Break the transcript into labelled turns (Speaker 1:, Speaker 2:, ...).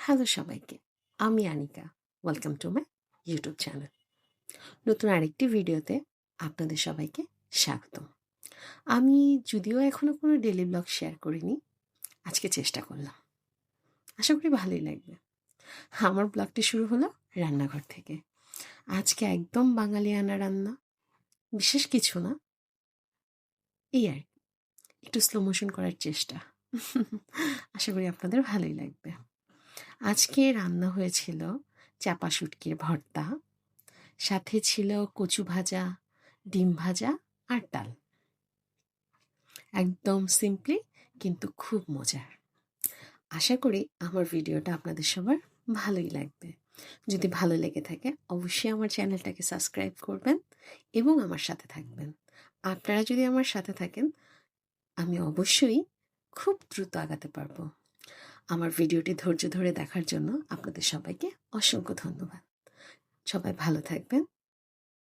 Speaker 1: Hello সবাইকে, আমি Anika. Welcome to my YouTube channel. নতুন আরেকটি ভিডিওতে আপনাদের সবাইকে স্বাগতম। আমি যদিও এখনও কোনো ডেলি ব্লগ শেয়ার করিনি, আজকে চেষ্টা করলাম। আশা করি ভালোই লাগবে। আমার ব্লগটি শুরু হলো রান্নাঘর থেকে। আজকে একদম বাঙালিয়ানা রান্না, বিশেষ কিছু না, এই আর কি, একটু স্লো মোশন করার চেষ্টা। আশা করি আপনাদের ভালোই লাগবে। আজকে রান্না হয়েছিল চাপা শুটকির ভর্তা, সাথে ছিল কচু ভাজা, ডিম ভাজা আর ডাল। একদম সিম্পলি কিন্তু খুব মজার। আশা করি আমার ভিডিওটা আপনাদের সবার ভালোই লাগবে। যদি ভালো লেগে থাকে অবশ্যই আমার চ্যানেলটাকে সাবস্ক্রাইব করবেন এবং আমার সাথে থাকবেন। আপনারা যদি আমার সাথে থাকেন আমি অবশ্যই খুব দ্রুত আগাতে পারবো। আমার ভিডিওটি ধৈর্য ধরে দেখার জন্য আপনাদের সবাইকে অসংখ্য ধন্যবাদ। সবাই ভালো থাকবেন,